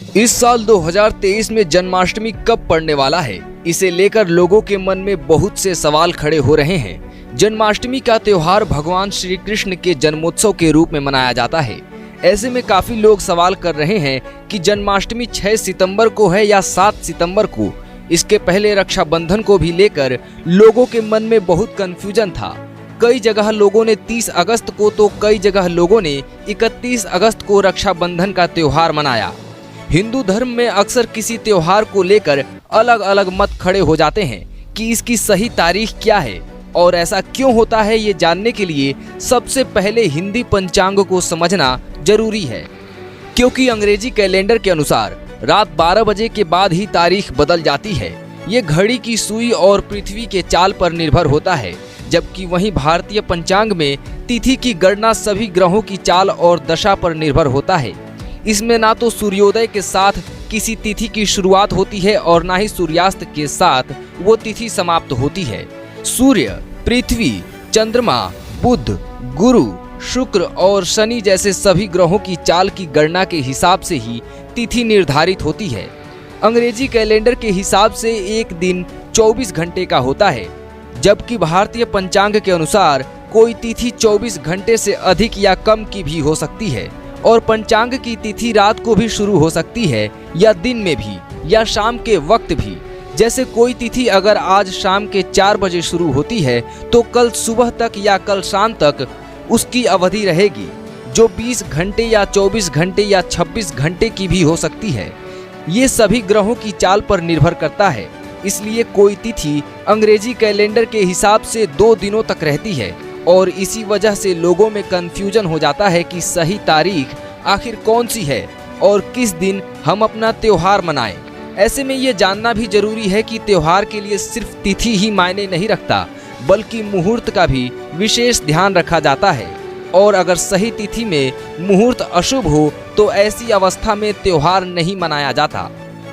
इस साल 2023 में जन्माष्टमी कब पड़ने वाला है, इसे लेकर लोगों के मन में बहुत से सवाल खड़े हो रहे हैं। जन्माष्टमी का त्योहार भगवान श्री कृष्ण के जन्मोत्सव के रूप में मनाया जाता है। ऐसे में काफी लोग सवाल कर रहे हैं कि जन्माष्टमी 6 सितंबर को है या 7 सितंबर को। इसके पहले रक्षाबंधन को भी लेकर लोगों के मन में बहुत कंफ्यूजन था। कई जगह लोगों ने 30 अगस्त को तो कई जगह लोगों ने 31 अगस्त को रक्षाबंधन का त्योहार मनाया। हिंदू धर्म में अक्सर किसी त्योहार को लेकर अलग अलग मत खड़े हो जाते हैं कि इसकी सही तारीख क्या है और ऐसा क्यों होता है। ये जानने के लिए सबसे पहले हिंदी पंचांग को समझना जरूरी है, क्योंकि अंग्रेजी कैलेंडर के अनुसार रात 12 बजे के बाद ही तारीख बदल जाती है। ये घड़ी की सुई और पृथ्वी के चाल पर निर्भर होता है, जबकि वहीं भारतीय पंचांग में तिथि की गणना सभी ग्रहों की चाल और दशा पर निर्भर होता है। इसमें ना तो सूर्योदय के साथ किसी तिथि की शुरुआत होती है और ना ही सूर्यास्त के साथ वो तिथि समाप्त होती है। सूर्य, पृथ्वी, चंद्रमा, बुध, गुरु, शुक्र और शनि जैसे सभी ग्रहों की चाल की गणना के हिसाब से ही तिथि निर्धारित होती है। अंग्रेजी कैलेंडर के हिसाब से एक दिन 24 घंटे का होता है, जबकि भारतीय पंचांग के अनुसार कोई तिथि 24 घंटे से अधिक या कम की भी हो सकती है और पंचांग की तिथि रात को भी शुरू हो सकती है या दिन में भी या शाम के वक्त भी। जैसे कोई तिथि अगर आज शाम के 4 बजे शुरू होती है तो कल सुबह तक या कल शाम तक उसकी अवधि रहेगी, जो 20 घंटे या 24 घंटे या 26 घंटे की भी हो सकती है। ये सभी ग्रहों की चाल पर निर्भर करता है, इसलिए कोई तिथि अंग्रेजी कैलेंडर के हिसाब से 2 दिनों तक रहती है और इसी वजह से लोगों में कंफ्यूजन हो जाता है कि सही तारीख आखिर कौन सी है और किस दिन हम अपना त्योहार मनाएं। ऐसे में ये जानना भी जरूरी है कि त्योहार के लिए सिर्फ तिथि ही मायने नहीं रखता, बल्कि मुहूर्त का भी विशेष ध्यान रखा जाता है। और अगर सही तिथि में मुहूर्त अशुभ हो तो ऐसी अवस्था में त्योहार नहीं मनाया जाता।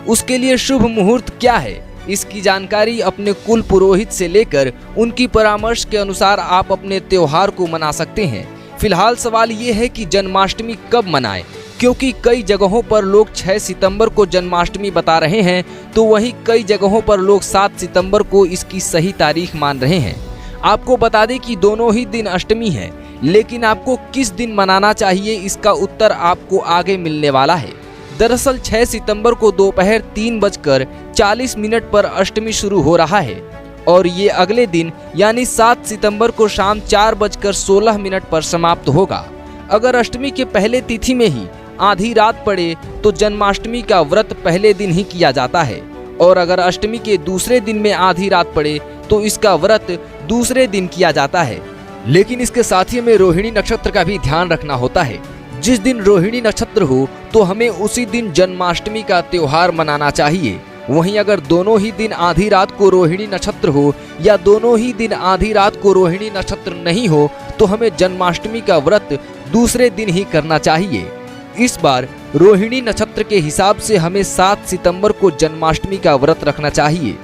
उसके लिए शुभ मुहूर्त क्या है, इसकी जानकारी अपने कुल पुरोहित से लेकर उनकी परामर्श के अनुसार आप अपने त्योहार को मना सकते हैं। फिलहाल सवाल ये है कि जन्माष्टमी कब मनाएं, क्योंकि कई जगहों पर लोग 6 सितंबर को जन्माष्टमी बता रहे हैं, तो वहीं कई जगहों पर लोग 7 सितंबर को इसकी सही तारीख मान रहे हैं। आपको बता दें कि दोनों ही दिन अष्टमी है, लेकिन आपको किस दिन मनाना चाहिए, इसका उत्तर आपको आगे मिलने वाला है। दरअसल 6 सितंबर को दोपहर 3:40 पर अष्टमी शुरू हो रहा है और ये अगले दिन यानी 7 सितंबर को शाम 4:16 पर समाप्त होगा। अगर अष्टमी के पहले तिथि में ही आधी रात पड़े तो जन्माष्टमी का व्रत पहले दिन ही किया जाता है, और अगर अष्टमी के दूसरे दिन में आधी रात पड़े तो इसका व्रत दूसरे दिन किया जाता है। लेकिन इसके साथ ही हमें रोहिणी नक्षत्र का भी ध्यान रखना होता है। जिस दिन रोहिणी नक्षत्र हो तो हमें उसी दिन जन्माष्टमी का त्योहार मनाना चाहिए। वहीं अगर दोनों ही दिन आधी रात को रोहिणी नक्षत्र हो या दोनों ही दिन आधी रात को रोहिणी नक्षत्र नहीं हो तो हमें जन्माष्टमी का व्रत दूसरे दिन ही करना चाहिए। इस बार रोहिणी नक्षत्र के हिसाब से हमें 7 सितंबर को जन्माष्टमी का व्रत रखना चाहिए।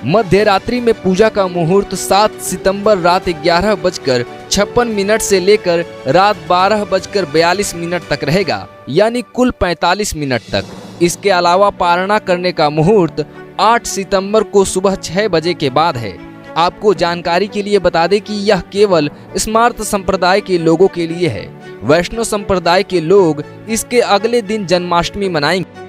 मध्य रात्रि में पूजा का मुहूर्त 7 सितंबर रात 11:56 से लेकर रात 12:42 तक रहेगा, यानी कुल 45 मिनट तक। इसके अलावा पारणा करने का मुहूर्त 8 सितंबर को सुबह 6 बजे के बाद है। आपको जानकारी के लिए बता दें कि यह केवल स्मार्त संप्रदाय के लोगों के लिए है। वैष्णव संप्रदाय के लोग इसके अगले दिन जन्माष्टमी मनाएंगे।